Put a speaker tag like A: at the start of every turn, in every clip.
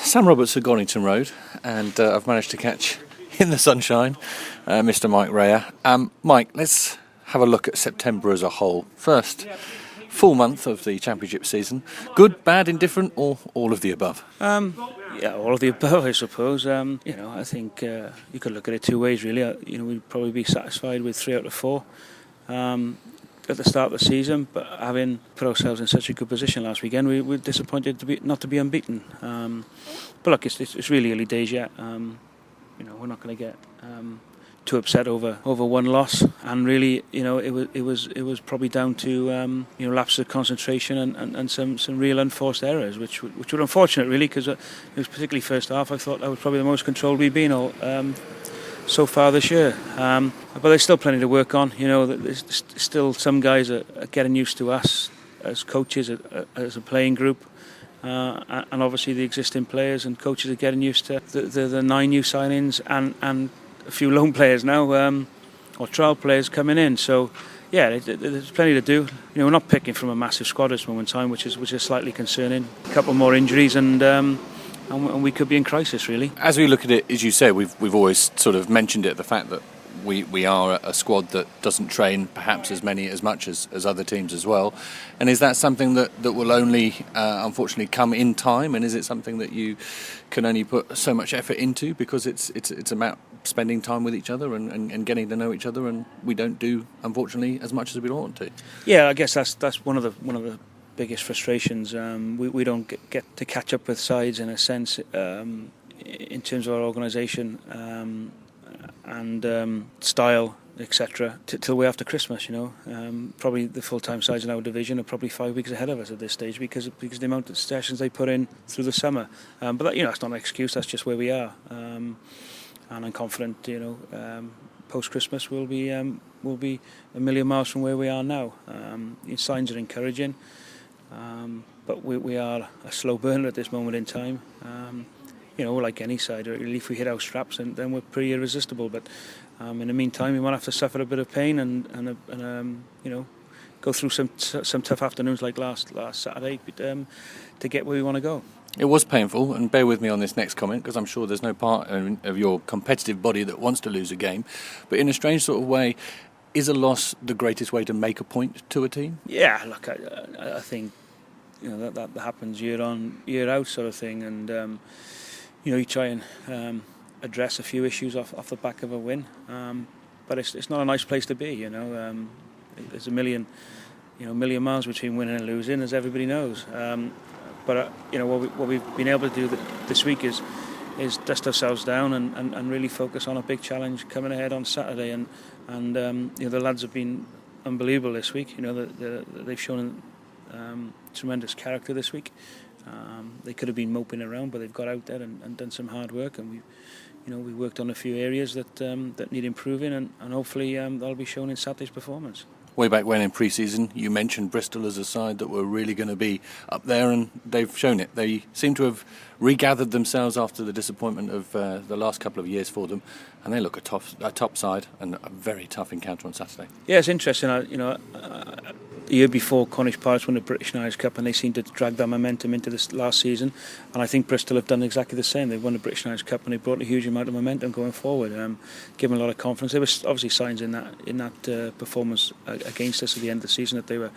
A: Sam Roberts at Gornington Road, and I've managed to catch in the sunshine Mr. Mike Raya. Mike, let's have a look at September as a whole. First full month of the championship season. Good, bad, indifferent, or all of the above?
B: Yeah, all of the above, I suppose. I think you could look at it two ways, really. We'd probably be satisfied with 3 out of 4 at the start of the season, but having put ourselves in such a good position last weekend, we were disappointed not to be unbeaten. But look, it's really early days yet. We're not going to get too upset over one loss, and really, it was probably down to lapses of concentration and some real unforced errors, which were unfortunate, really, because it was particularly first half. I thought that was probably the most controlled we've been all so far this year. But there's still plenty to work on. There's still some guys are getting used to us as coaches, as a playing group. And obviously the existing players and coaches are getting used to the 9 new signings and a few loan players now, or trial players coming in. So yeah, there's plenty to do. We're not picking from a massive squad at this moment in time, which is slightly concerning. A couple more injuries and we could be in crisis, really.
A: As we look at it, as you say, we've always sort of mentioned it, the fact that we are a squad that doesn't train perhaps as much as other teams as well. And is that something that will only unfortunately come in time? And is it something that you can only put so much effort into because it's about spending time with each other and getting to know each other, and we don't do, unfortunately, as much as we want to?
B: Yeah, I guess that's one of the biggest frustrations. We don't get to catch up with sides in a sense in terms of our organisation and style, etc. till way after Christmas. Probably the full-time sides in our division are probably 5 weeks ahead of us at this stage because of the amount of sessions they put in through the summer. But that's not an excuse. That's just where we are. And I'm confident, post-Christmas we'll be a million miles from where we are now. Signs are encouraging, but we are a slow burner at this moment in time. Like any side, if we hit our straps, then we're pretty irresistible. But in the meantime, we might have to suffer a bit of pain and go through some tough afternoons like last Saturday to get where we want to go.
A: It was painful, and bear with me on this next comment, because I'm sure there's no part of your competitive body that wants to lose a game. But in a strange sort of way, is a loss the greatest way to make a point to a team?
B: Yeah, look, I think that happens year on, year out sort of thing, and you try and address a few issues off the back of a win. But it's not a nice place to be. There's a million miles between winning and losing, as everybody knows. But what we've been able to do this week is dust ourselves down and really focus on a big challenge coming ahead on Saturday. And the lads have been unbelievable this week. They've shown tremendous character this week. They could have been moping around, but they've got out there and done some hard work. And we worked on a few areas that need improving, and hopefully that'll be shown in Saturday's performance.
A: Way back when in pre-season, you mentioned Bristol as a side that were really going to be up there, and they've shown it. They seem to have regathered themselves after the disappointment of the last couple of years for them, and they look a top side and a very tough encounter on Saturday.
B: Yeah, it's interesting. The year before, Cornish Pirates won the British and Irish Cup, and they seemed to drag that momentum into this last season. And I think Bristol have done exactly the same. They've won the British and Irish Cup, and they brought a huge amount of momentum going forward, giving a lot of confidence. There were obviously signs in that performance against us at the end of the season that they were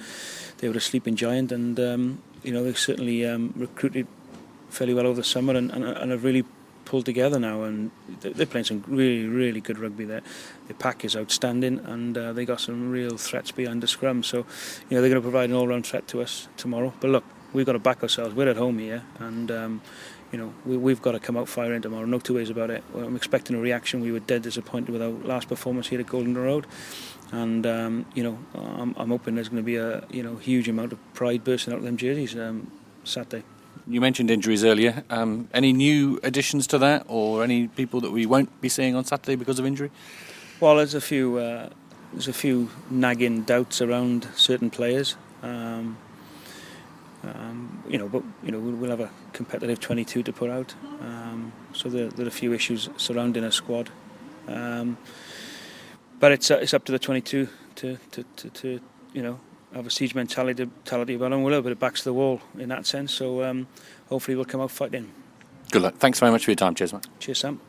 B: a sleeping giant, and they certainly recruited fairly well over the summer and have really pulled together now, and they're playing some really, really good rugby there. The pack is outstanding, and they got some real threats behind the scrum. So, they're going to provide an all-round threat to us tomorrow. But look, we've got to back ourselves. We're at home here, and we've got to come out firing tomorrow. No two ways about it. I'm expecting a reaction. We were dead disappointed with our last performance here at Golden Road, and I'm hoping there's going to be a huge amount of pride bursting out of them jerseys Saturday.
A: You mentioned injuries earlier. Any new additions to that, or any people that we won't be seeing on Saturday because of injury?
B: Well, there's a few nagging doubts around certain players. We'll have a competitive 22 to put out. So there are a few issues surrounding a squad. But it's up to the 22 to have a siege mentality about them. We're a little bit of backs to the wall in that sense. So hopefully we'll come out fighting.
A: Good luck. Thanks very much for your time. Cheers, mate.
B: Cheers, Sam.